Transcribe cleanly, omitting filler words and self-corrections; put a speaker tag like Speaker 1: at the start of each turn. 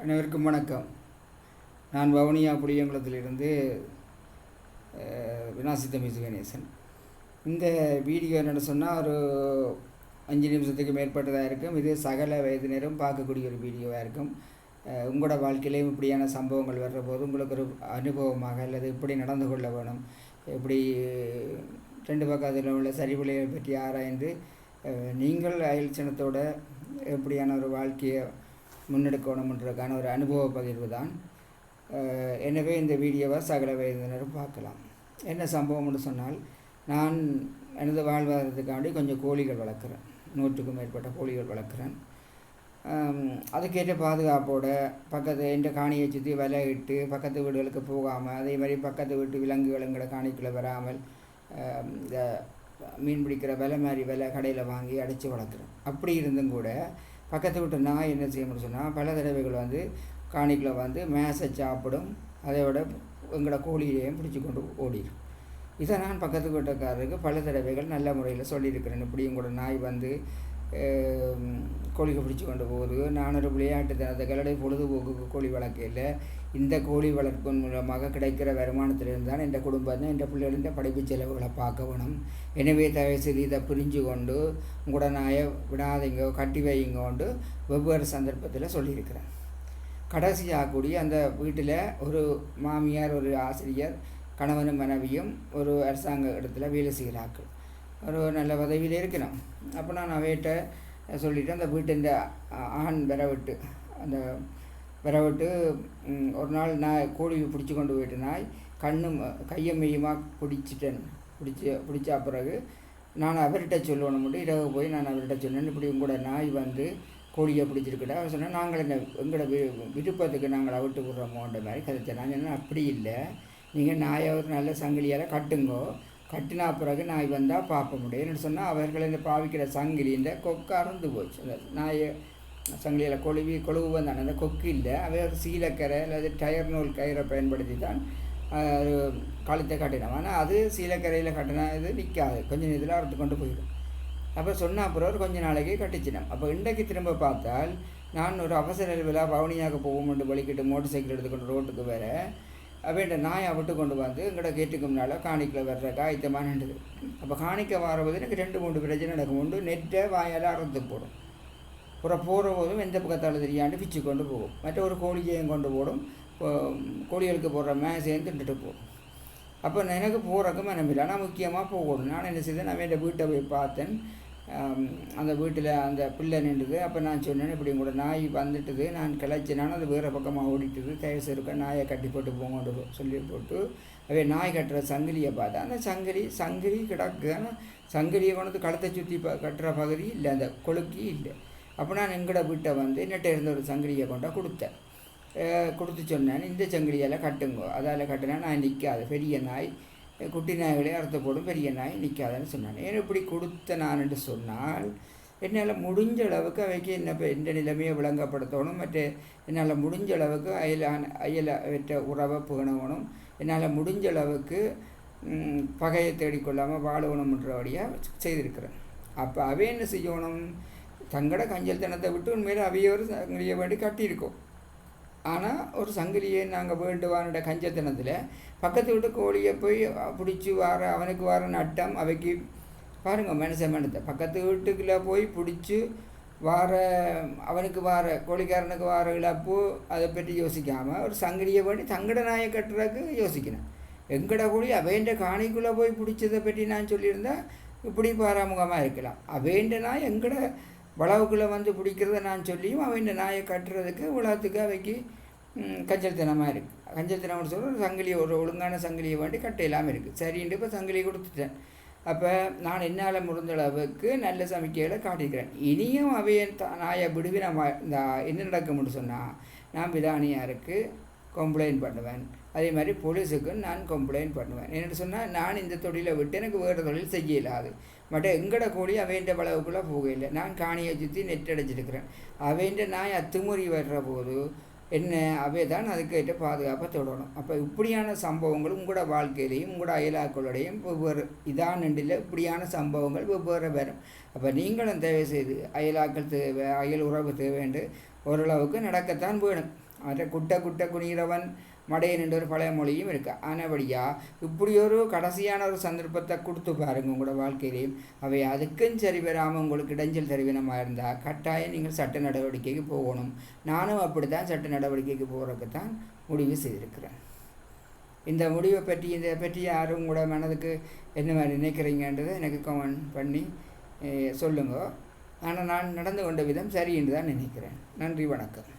Speaker 1: அனைவருக்கும் வணக்கம். நான் வவுனியா புளியங்குளத்திலிருந்து வினாசித்தமிசு கணேசன். இந்த வீடியோ என்னென்னு சொன்னால் ஒரு 5 நிமிஷத்துக்கு மேற்பட்டதாக இருக்கும். இது சகல வயதினரும் பார்க்கக்கூடிய ஒரு வீடியோவாக இருக்கும். உங்களோட வாழ்க்கையிலையும் இப்படியான சம்பவங்கள் வர்ற போது உங்களுக்கு ஒரு அனுபவமாக அல்லது இப்படி நடந்து கொள்ள வேணும், இப்படி 2 பக்கத்தில் உள்ள சரிவிலையை பற்றி ஆராய்ந்து நீங்கள் அயல்சனத்தோட எப்படியான ஒரு வாழ்க்கையை முன்னெடுக்கணுன்றதுக்கான ஒரு அனுபவ பகிர்வு தான். எனவே இந்த வீடியோவை சகல வயதினரும் பார்க்கலாம். என்ன சம்பவம்னு சொன்னால், நான் எனது வாழ்வாதாரத்துக்காண்டி கொஞ்சம் கோழிகள் வளர்க்குறேன். 100க்கும் மேற்பட்ட கோழிகள் வளர்க்குறேன். அதுக்கேற்ற பாதுகாப்போட பக்கத்து எந்த காணியை சுற்றி வலை இட்டு பக்கத்து வீடுகளுக்கு போகாமல், அதே மாதிரி பக்கத்து வீட்டு விலங்குகளுங்கிற காணிக்குள்ளே வராமல் இந்த மீன் பிடிக்கிற விலை மாதிரி விலை கடையில் வாங்கி அடைச்சி வளர்க்குறேன். அப்படி இருந்தும் கூட பக்கத்து வீட்டு நாய் என்ன செய்யணும்னு சொன்னால், பல தடவைகள் காணிக்குள்ளே மேசை சாப்பிடும், அதையோட எங்களோட கோழியையும் பிடிச்சி கொண்டு ஓடிடும். இதை நான் பக்கத்து வீட்டுக்காரருக்கு பல தடவைகள் நல்ல முறையில் சொல்லியிருக்கிறேன். இப்படியும் கூட நாய் கோழிக்கு பிடிச்சி கொண்டு போகுது. நான் ஒரு விளையாட்டுத்தனத்தை கலடை பொழுதுபோக்குக்கு கோழி வளர்க்கையில் இந்த கோழி வளர்ப்பின் மூலமாக கிடைக்கிற வருமானத்திலிருந்து தான் என் குடும்பத்தை என் பிள்ளைகளின் படிப்பு செலவுகளை பார்க்க வேணும். எனவே தயவுசெய்து இதை புரிஞ்சு கொண்டு உங்களோட நாயை விடாதீங்க, கட்டி வைங்கோண்டு வெவ்வேறு சந்தர்ப்பத்தில் சொல்லியிருக்கிறேன். கடைசியாக கூடிய அந்த வீட்டில் ஒரு மாமியார், ஒரு ஆசிரியர், கணவனும் மனைவியும் ஒரு அரசாங்க இடத்துல வேலை செய்கிறார்கள். ஒரு நல்ல பதவியில் இருக்கணும். அப்போ நான் அவையிட்ட சொல்லிவிட்டு அந்த வீட்டு இந்த ஆண் விரவிட்டு ஒரு நாள் நான் கோழி பிடிச்சி கொண்டு போயிட்டு நாய் கையை மெய்யமாக பிடிச்ச பிறகு நான் அவர்கிட்ட சொல்லணும். இரவு போய் நான் அவர்கிட்ட சொன்னேன், இப்படி உங்களோட நாய் கோழியை பிடிச்சிருக்கிட்ட. அவர் சொன்னால் நாங்கள் எங்களோட விருப்பத்துக்கு நாங்கள் அவிட்டு விடுறோமோன்ற மாதிரி கதைச்சேன். நான் சொன்னேன், அப்படி இல்லை, நீங்கள் நாயை ஒரு நல்ல சங்கிலியால் கட்டுங்கோ, கட்டினா பிறகு நாய் வந்தால் பார்க்க முடியும் என்று சொன்னால், அவர்கள் இந்த பாவிக்கிற சங்கிலி இந்த கொக்கு அறந்து போச்சு. அந்த நாயை சங்கிலியில் கொழுவு வந்தான அந்த கொக்கு இல்லை, அவை ஒரு சீலக்கரை அல்லது டயர் நூல் கயிறை பயன்படுத்தி தான் கழுத்தை கட்டினோம். ஆனால் அது சீலக்கரையில் கட்டினா இது நிற்காது, கொஞ்சம் நேரத்தில் அறுத்து கொண்டு போயிடும். அப்போ சொன்ன அப்புறம் கொஞ்ச நாளைக்கு கட்டிச்சினோம். அப்போ இன்றைக்கு திரும்ப பார்த்தால், நான் ஒரு அவசர விழா பவனியாக போகும்னு வலிக்கிட்டு மோட்டர் சைக்கிள் எடுத்துக்கொண்டு ரோட்டுக்கு வேற அப்படின்ற நாயை விட்டு கொண்டு எங்கள்ட கேட்டுக்கு முன்னால் காணிக்கில் வர்ற காய்த்தமாக நின்றுது. அப்போ காணிக்க வரபோது எனக்கு 2-3 பிரச்சனை நடக்கும். உண்டு நெட்டை வாயால் அறுத்து போடும். அப்புறம் போகிற போதும் எந்த பக்கத்தால் தெரியாண்டு பிச்சு கொண்டு போகும். மற்ற ஒரு கோழியையும் கொண்டு போடும், கோழிகளுக்கு போடுற மேசையும் தின்றுட்டு போகும். அப்போ எனக்கு போகிறக்கு மனமில்லை. ஆனால் முக்கியமாக போகணும். நான் என்ன செய்தேன், நான் என் வீட்டை போய் பார்த்தேன். அந்த வீட்டில் அந்த பிள்ளை நின்றுது. அப்போ நான் சொன்னேன், இப்படி கூட நாய் வந்துட்டுது, நான் கிளச்சினாலும் அது வேறு பக்கமாக ஓடிட்டுது, தயவு இருக்க நாயை கட்டி போட்டு போங்கன்னு சொல்லி போட்டு அவை நாய் கட்டுற சங்கிலியை பார்த்தேன். அந்த சங்கிலி கிடக்கு. ஆனால் சங்கிலியை கொண்டு கழுத்தை சுற்றி கட்டுற பகுதி இல்லை, அந்த கொழுக்கி இல்லை. அப்போ நான் எங்களோட வீட்டை என்னட்ட இருந்த ஒரு சங்கிலியை கொடுத்து சொன்னேன், இந்த சங்கிலியால் கட்டுங்கோ, அதால் கட்டினா நாய் நிற்காது, பெரிய நாய் குட்டி நாய்களே அறுத்து போடும், பெரிய நாய் நிற்காதுன்னு சொன்னான். ஏன் இப்படி கொடுத்த நான் என்று சொன்னால், என்னால் முடிஞ்ச அளவுக்கு அவைக்கு எந்த நிலைமையை விளங்கப்படுத்தணும், மற்ற என்னால் முடிஞ்ச அளவுக்கு அயல உறவை பேணணும், என்னால் முடிஞ்ச அளவுக்கு பகையை தேடிக்கொள்ளாமல் வாழணும்ன்றபடியாக செய்திருக்கிறேன். அப்போ அவை என்ன செய்யணும், தங்கட கஞ்சல் தனத்தை விட்டு உண்மையில் அவைய ஒரு சங்கிலியை வேண்டி கட்டியிருக்கோம். ஆனால் ஒரு சங்கிலியை நாங்கள் வேண்டுவான கஞ்சத்தனத்தில் பக்கத்து விட்டு கோழியை போய் பிடிச்சி அவனுக்கு வர நட்டம் அவைக்கு பாருங்கள். மனத்தை பக்கத்து வீட்டுக்குள்ளே போய் பிடிச்சி அவனுக்கு கோழிக்காரனுக்கு இழப்பு அதை பற்றி யோசிக்காமல் ஒரு சங்கிலியை வேண்டி தங்கட நாயை கட்டுறதுக்கு யோசிக்கணும். எங்கட கோழி அவைண்ட காணிக்குள்ளே போய் பிடிச்சதை பற்றி நான் சொல்லியிருந்தேன், இப்படி பாராமுகமாக இருக்கலாம். அவைண்ட நாய் எங்கட வளவுக்குள்ளே பிடிக்கிறத நான் சொல்லியும் அவன் நாயை கட்டுறதுக்கு உலகத்துக்கு அவைக்கு கஞ்சல்தனமாக இருக்குது. கஞ்சல்தனம்னு சொல்ல ஒரு சங்கிலியை, ஒரு ஒழுங்கான சங்கிலியை வேண்டி கட்ட இல்லாமல் இருக்குது. சரின்ட்டு இப்போ சங்கிலியை கொடுத்துட்டேன். அப்போ நான் என்னால் முடிஞ்ச அளவுக்கு நல்ல சமிக்கைகளை காட்டிக்கிறேன். இனியும் அவைய நாயை விடுவி நான் இந்த என்ன நடக்கும்னு சொன்னால், நான் விதானியாருக்கு கம்ப்ளைண்ட் பண்ணுவேன், அதே மாதிரி போலீஸுக்கு நான் கம்ப்ளைண்ட் பண்ணுவேன். என்னென்னு சொன்னால், நான் இந்த தொழிலை விட்டு எனக்கு வேறு தொழில் செய்ய இல்லாது. பட் எங்கட கோழி அவைண்ட வளவுக்குள்ளே போகலை. நான் காணியை சுற்றி நெட் அடைச்சிருக்கிறேன். அவைண்ட நாய் அத்துமுறி வர்ற போது என்ன அவை தான் அதுக்கேற்ற பாதுகாப்பை தொடரணும். அப்போ இப்படியான சம்பவங்கள் உங்களோட வாழ்க்கையிலையும் உங்களோட அயலாக்களுடையும் வெவ்வேறு நின்றில் இப்படியான சம்பவங்கள் வெவ்வேறு வரும். அப்போ நீங்களும் தேவை செய்து அயலாக்கள் தேவை, அயல் உறவு தேவைன்னு ஓரளவுக்கு நடக்கத்தான் வேணும். அதை குட்ட குட்ட குனிகிறவன் மடையன் என்ற ஒரு பழைய மொழியும் இருக்குது. ஆனபடியா இப்படி ஒரு கடைசியான ஒரு சந்தர்ப்பத்தை கொடுத்து பாருங்கள் உங்களோட வாழ்க்கையிலையும். அவை அதுக்கும் சரி வராமல் உங்களுக்கு இடைஞ்சல் சரிவினமாக இருந்தால் கட்டாயம் நீங்கள் சட்ட நடவடிக்கைக்கு போகணும். நானும் அப்படி தான் சட்ட நடவடிக்கைக்கு போகிறதுக்கு தான் முடிவு செய்திருக்கிறேன். இந்த முடிவை பற்றி இதை பற்றி யாரும் உங்களோட மனதுக்கு என்ன மாதிரி நினைக்கிறீங்கன்றதை எனக்கு கமெண்ட் பண்ணி சொல்லுங்க. ஆனால் நான் நடந்து கொண்ட விதம் சரி என்று தான் நினைக்கிறேன். நன்றி, வணக்கம்.